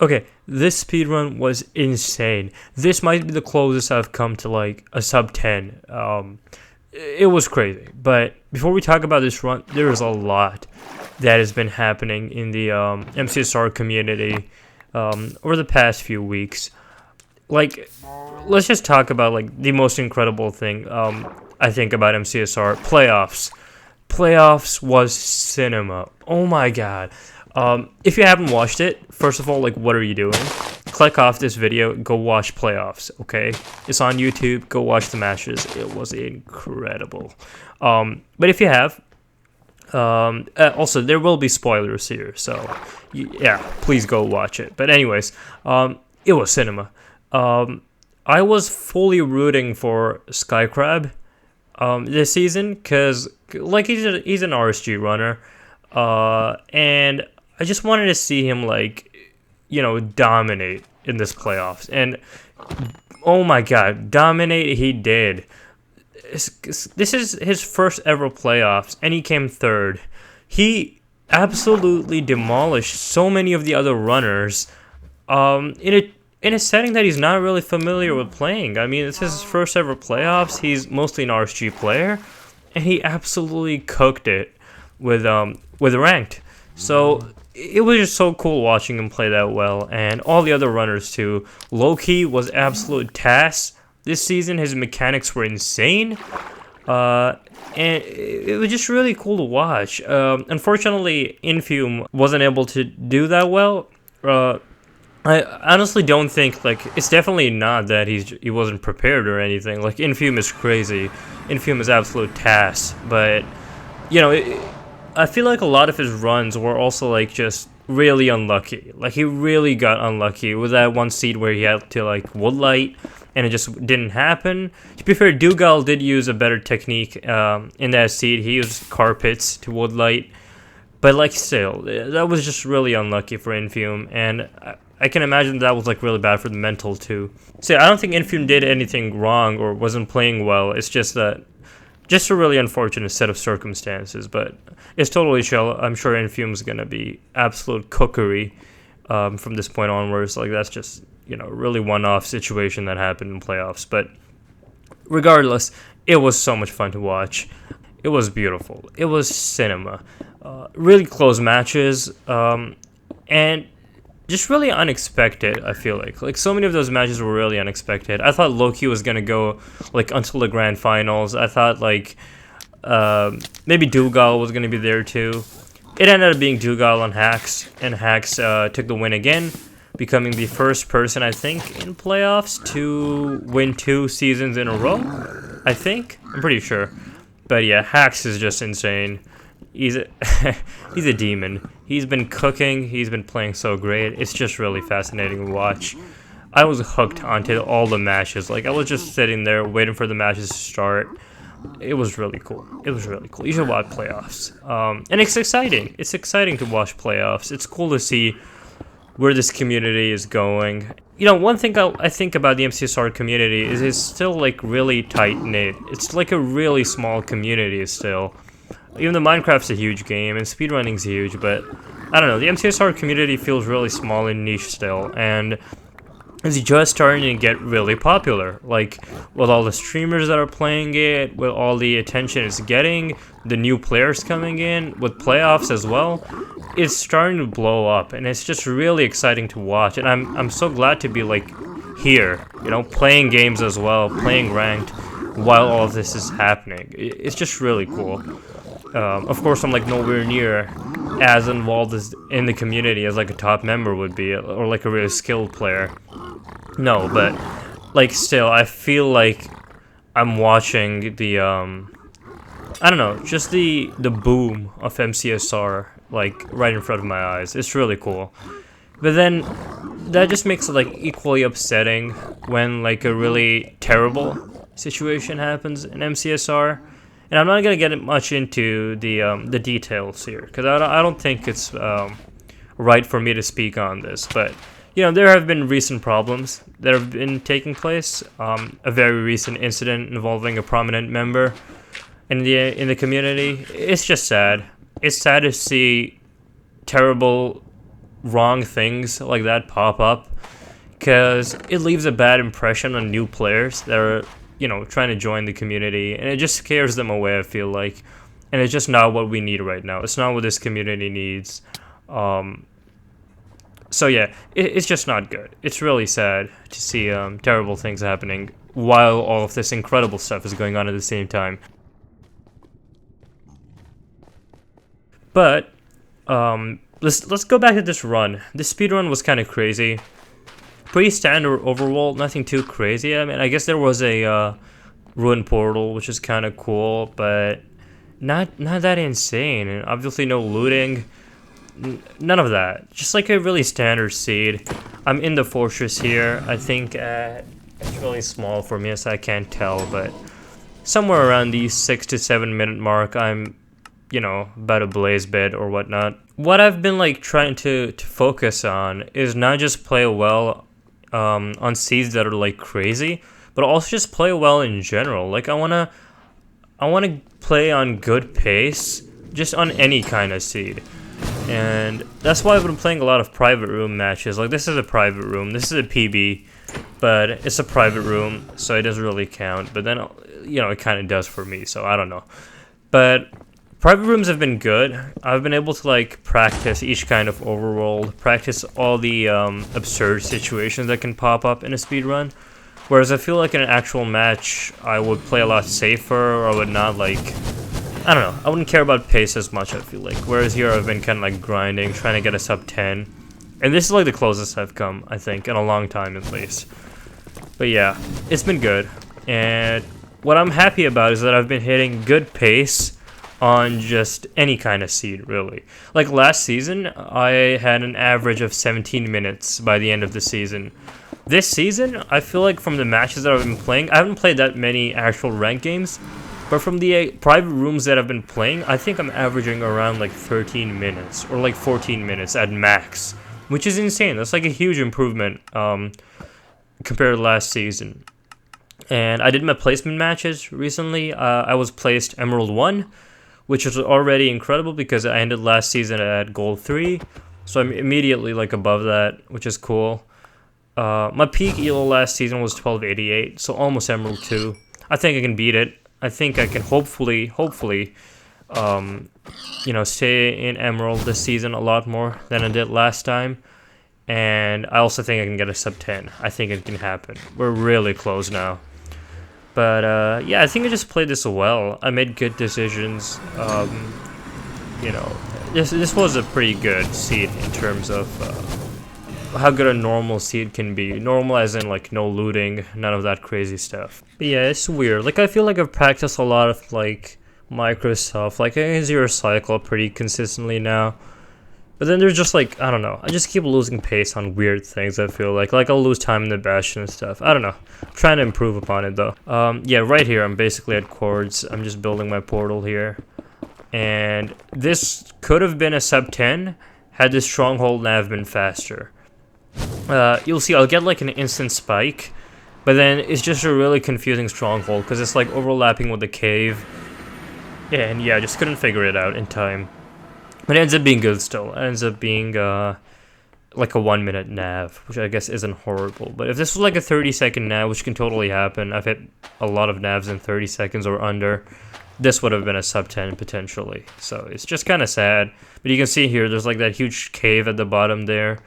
Okay, this speedrun was insane. This might be the closest I've come to like a sub 10. It was crazy. But before we talk about this run, there is a lot that has been happening in the MCSR community over the past few weeks. Like, let's just talk about like the most incredible thing I think about MCSR playoffs. Playoffs was cinema. Oh my god. If you haven't watched it, first of all, like, what are you doing? Click off this video, go watch playoffs, okay? It's on YouTube, go watch the matches. It was incredible. But if you have, also, there will be spoilers here, so, yeah, please go watch it. But anyways, it was cinema. I was fully rooting for Skycrab this season, because, like, he's an RSG runner, and I just wanted to see him, like, dominate in this playoffs. And, oh my god, dominate he did. This is his first ever playoffs, and he came third. He absolutely demolished so many of the other runners in a setting that he's not really familiar with playing. I mean, it's his first ever playoffs. He's mostly an RSG player, and he absolutely cooked it with ranked. So it was just so cool watching him play that well, and all the other runners too. Loki was absolute TAS this season. His mechanics were insane, and it was just really cool to watch. Unfortunately, Infume wasn't able to do that well. I honestly don't think, like, it's definitely not that he wasn't prepared or anything. Like, Infume is crazy. Infume is absolute TAS, but I feel like a lot of his runs were also, like, just really unlucky. Like, he really got unlucky with that one seed where he had to, like, woodlight, and it just didn't happen. To be fair, Dougal did use a better technique in that seed. He used carpets to woodlight, but, like, still, that was just really unlucky for Infume, and I can imagine that was, like, really bad for the mental, too. So, I don't think Infume did anything wrong or wasn't playing well. It's just that just a really unfortunate set of circumstances, but it's totally chill. I'm sure Infume's gonna be absolute cookery from this point onwards. Like, that's just, really one-off situation that happened in playoffs. But regardless, it was so much fun to watch. It was beautiful. It was cinema. Really close matches, and just really unexpected, I feel like. Like, so many of those matches were really unexpected. I thought Loki was going to go, like, until the grand finals. I thought, like, maybe Dougal was going to be there, too. It ended up being Dougal on Hacks, and Hacks took the win again, becoming the first person, I think, in playoffs to win 2 seasons in a row, I think. I'm pretty sure. But, yeah, Hacks is just insane. He's a demon. He's been cooking. He's been playing so great. It's just really fascinating to watch. I was hooked onto all the matches. Like, I was just sitting there waiting for the matches to start. It was really cool. It was really cool. You should watch playoffs. And it's exciting. It's exciting to watch playoffs. It's cool to see where this community is going. One thing I think about the MCSR community is it's still, like, really tight-knit. It's like a really small community still. Even though Minecraft's a huge game and speedrunning's huge, but I don't know, the MCSR community feels really small and niche still, and it's just starting to get really popular. Like, with all the streamers that are playing it, with all the attention it's getting, the new players coming in, with playoffs as well, it's starting to blow up, and it's just really exciting to watch. And I'm so glad to be, like, here, playing games as well, playing ranked, while all of this is happening. It's just really cool. Of course, I'm, like, nowhere near as involved as in the community as, like, a top member would be, or, like, a really skilled player. No, but, like, still, I feel like I'm watching the, I don't know, just the boom of MCSR, like, right in front of my eyes. It's really cool. But then, that just makes it, like, equally upsetting when, like, a really terrible situation happens in MCSR. And I'm not going to get much into the details here, because I don't think it's right for me to speak on this. But, there have been recent problems that have been taking place. A very recent incident involving a prominent member in the community. It's just sad. It's sad to see terrible wrong things like that pop up, because it leaves a bad impression on new players that are, you know, trying to join the community, and it just scares them away, I feel like. And it's just not what we need right now. It's not what this community needs. So yeah, it's just not good. It's really sad to see terrible things happening while all of this incredible stuff is going on at the same time. But let's go back to this run. This speed run was kind of crazy. Pretty standard overall, nothing too crazy. I mean, I guess there was a ruined portal, which is kind of cool, but not that insane. And obviously no looting. None of that. Just like a really standard seed. I'm in the fortress here. I think it's really small for me, so I can't tell, but somewhere around the 6 to 7 minute mark, I'm, you know, about a blaze bed or whatnot. What I've been like trying to focus on is not just play well on seeds that are like crazy, but also just play well in general. Like I wanna play on good pace, just on any kind of seed. And that's why I've been playing a lot of private room matches. Like this is a private room, this is a PB, but it's a private room, so it doesn't really count. But then, you know, it kind of does for me, so I don't know. But private rooms have been good. I've been able to like practice each kind of overworld, practice all the absurd situations that can pop up in a speedrun. Whereas I feel like in an actual match, I would play a lot safer, or I would not like, I don't know, I wouldn't care about pace as much, I feel like. Whereas here I've been kind of like grinding, trying to get a sub 10. And this is like the closest I've come, I think, in a long time at least. But yeah, it's been good. And what I'm happy about is that I've been hitting good pace on just any kind of seed, really. Like last season, I had an average of 17 minutes by the end of the season. This season, I feel like from the matches that I've been playing, I haven't played that many actual ranked games, but from the private rooms that I've been playing, I think I'm averaging around like 13 minutes or like 14 minutes at max, which is insane. That's like a huge improvement compared to last season. And I did my placement matches recently. I was placed Emerald 1, which was already incredible because I ended last season at Gold 3, so I'm immediately like above that, which is cool. My peak elo last season was 1288, so almost Emerald 2. I think I can beat it. I think I can hopefully, you know, stay in Emerald this season a lot more than I did last time. And I also think I can get a sub 10. I think it can happen. We're really close now. But yeah, I think I just played this well. I made good decisions. You know, this was a pretty good seed in terms of how good a normal seed can be. Normal as in like no looting, none of that crazy stuff. But yeah, it's weird. Like I feel like I've practiced a lot of like micro stuff. Like I can zero cycle pretty consistently now. But then there's just like, I don't know, I just keep losing pace on weird things, I feel like. Like I'll lose time in the bastion and stuff. I don't know. I'm trying to improve upon it though. Yeah, right here I'm basically at chords. I'm just building my portal here. And this could have been a sub 10 had this stronghold nav been faster. You'll see I'll get like an instant spike, but then it's just a really confusing stronghold because it's like overlapping with the cave. And yeah, I just couldn't figure it out in time. But it ends up being good still. It ends up being like a 1 minute nav, which I guess isn't horrible. But if this was like a 30-second nav, which can totally happen, I've hit a lot of navs in 30 seconds or under, this would have been a sub 10 potentially. So it's just kind of sad. But you can see here, there's like that huge cave at the bottom there.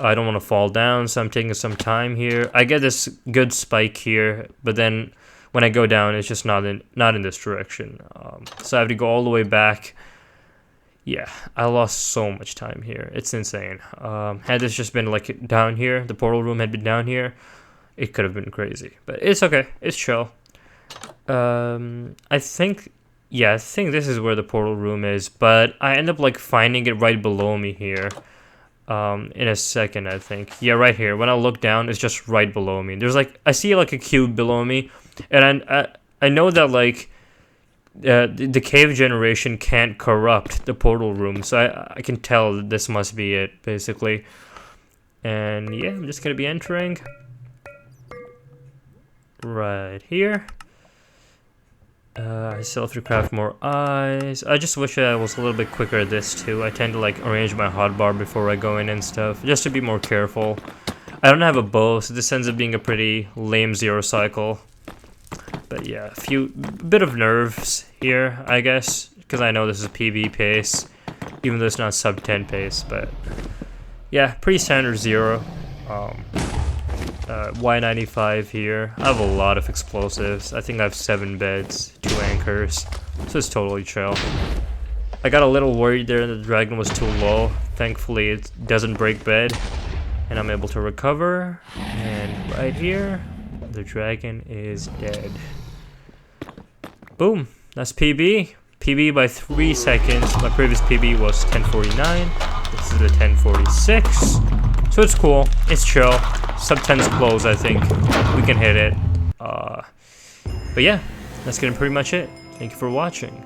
I don't want to fall down, so I'm taking some time here. I get this good spike here, but then when I go down, it's just not in this direction. So I have to go all the way back. Yeah, I lost so much time here. It's insane. Had this just been like down here, the portal room had been down here, it could have been crazy. But it's okay. It's chill. I think this is where the portal room is, but I end up like finding it right below me here. In a second, I think. Yeah, right here. When I look down, it's just right below me. There's like, I see like a cube below me, and I know that like the cave generation can't corrupt the portal room, so I can tell that this must be it, basically. And yeah, I'm just gonna be entering right here. I still have to craft more eyes. I just wish I was a little bit quicker at this too. I tend to like arrange my hotbar before I go in and stuff, just to be more careful. I don't have a bow, so this ends up being a pretty lame 0 cycle. But yeah, a bit of nerves here, I guess, because I know this is PB pace, even though it's not sub 10 pace. But yeah, pretty standard 0. Y95 here. I have a lot of explosives. I think I have 7 beds, 2 anchors, so it's totally chill. I got a little worried there that the dragon was too low. Thankfully it doesn't break bed, and I'm able to recover. And right here, the dragon is dead. Boom, that's PB. PB by 3 seconds. My previous PB was 10:49. This is a 10:46. So it's cool, it's chill. Sub 10's close, I think. We can hit it. But yeah, that's gonna pretty much it. Thank you for watching.